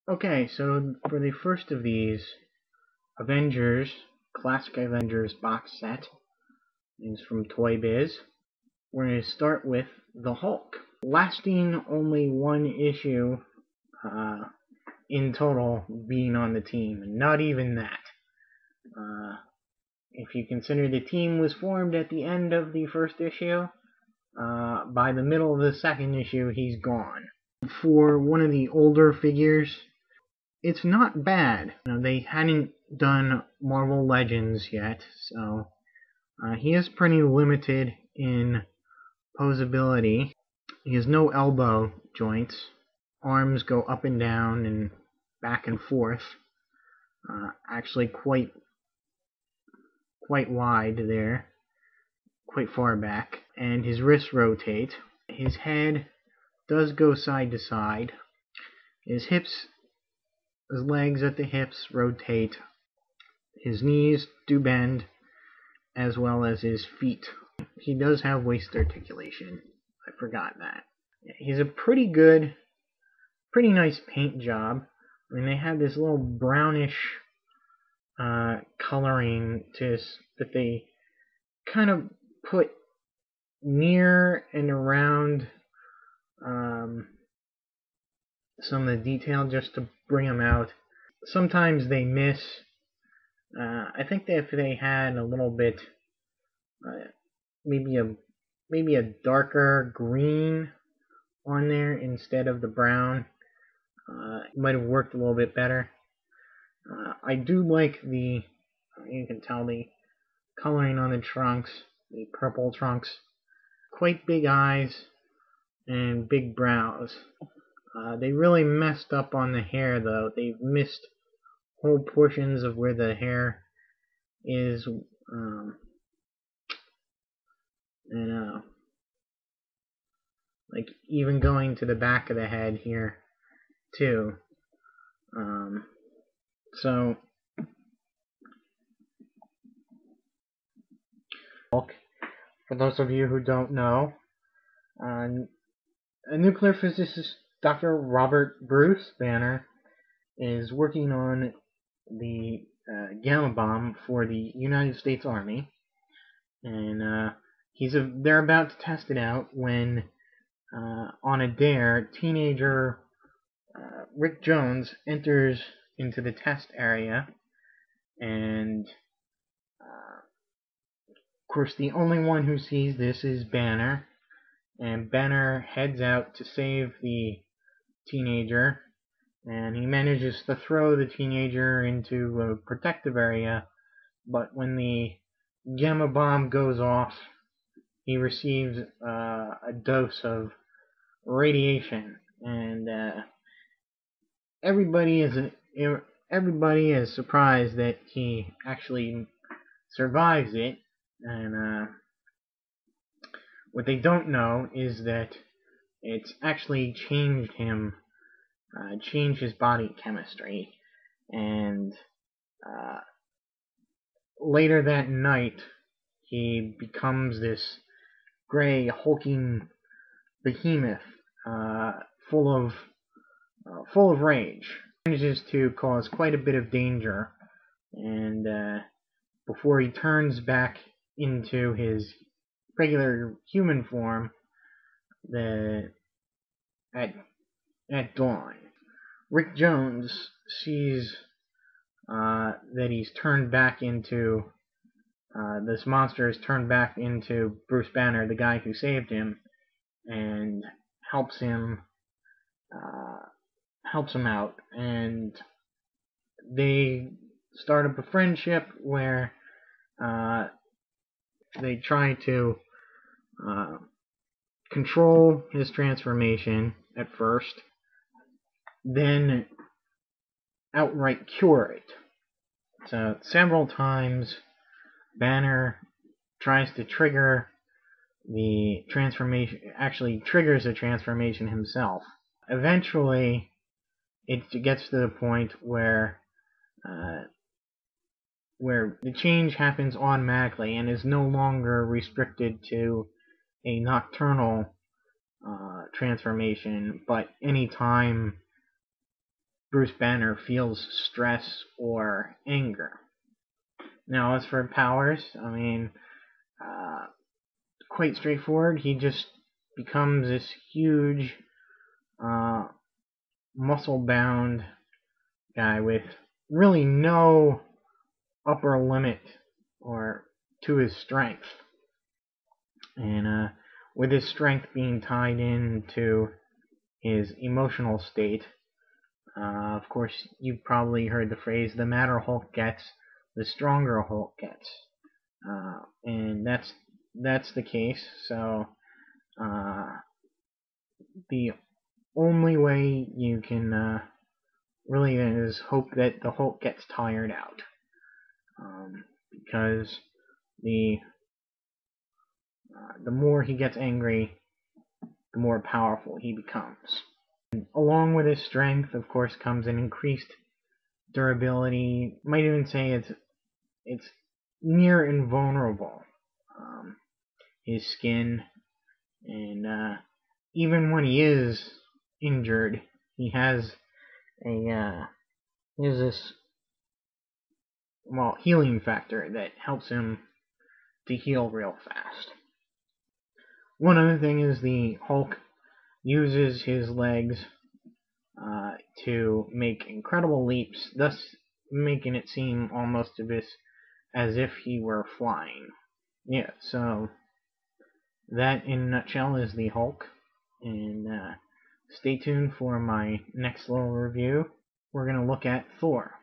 Okay, so for the first of these Avengers, Classic Avengers box set, is from Toy Biz. We're going to start with the Hulk, lasting only one issue uh, in total being on the team, and not even that. If you consider the team was formed at the end of the first issue, by the middle of the second issue, he's gone. For one of the older figures, it's not bad. They hadn't done Marvel Legends yet, so he is pretty limited in posability. He has no elbow joints. Arms go up and down and back and forth. Actually quite wide there, quite far back. And his wrists rotate. His head does go side to side. His legs at the hips rotate. His knees do bend, as well as his feet. He does have waist articulation. I forgot that. He's a pretty nice paint job. I mean, they have this little brownish coloring that they kind of put near and around some of the detail just to bring them out. Sometimes they miss. I think that if they had a little bit, maybe a darker green on there instead of the brown, it might have worked a little bit better. I do like you can tell the coloring on the trunks, the purple trunks. Quite big eyes and big brows. They really messed up on the hair though. They've missed whole portions of where the hair is, like even going to the back of the head here too. So for those of you who don't know, a nuclear physicist, Dr. Robert Bruce Banner, is working on the gamma bomb for the United States Army, and they're about to test it out when, on a dare, teenager Rick Jones enters into the test area, and of course the only one who sees this is Banner, and Banner heads out to save the teenager, and he manages to throw the teenager into a protective area, but when the gamma bomb goes off, he receives a dose of radiation, and everybody is surprised that he actually survives it, and what they don't know is that it's actually changed him, changed his body chemistry, and later that night he becomes this gray, hulking behemoth, full of rage. He manages to cause quite a bit of danger, and before he turns back into his regular human form at dawn. Rick Jones sees that he's turned back into this monster has turned back into Bruce Banner, the guy who saved him, and helps him out, and they start up a friendship where they try to control his transformation at first, then outright cure it. So several times Banner tries to trigger the transformation, actually triggers the transformation himself. Eventually it gets to the point where the change happens automatically and is no longer restricted to a nocturnal transformation, but any time Bruce Banner feels stress or anger. Now, as for powers, I mean, quite straightforward. He just becomes this huge, muscle-bound guy with really no upper limit or to his strength. And with his strength being tied into his emotional state, of course, you've probably heard the phrase, the madder Hulk gets, the stronger Hulk gets. And that's the case. So the only way you can really is hope that the Hulk gets tired out, because the more he gets angry, the more powerful he becomes. And along with his strength, of course, comes an increased durability. Might even say it's near invulnerable. His skin, and even when he is injured, he has this healing factor that helps him to heal real fast. One other thing is the Hulk uses his legs to make incredible leaps, thus making it seem almost as if he were flying. Yeah, so that in a nutshell is the Hulk, and stay tuned for my next little review. We're going to look at Thor.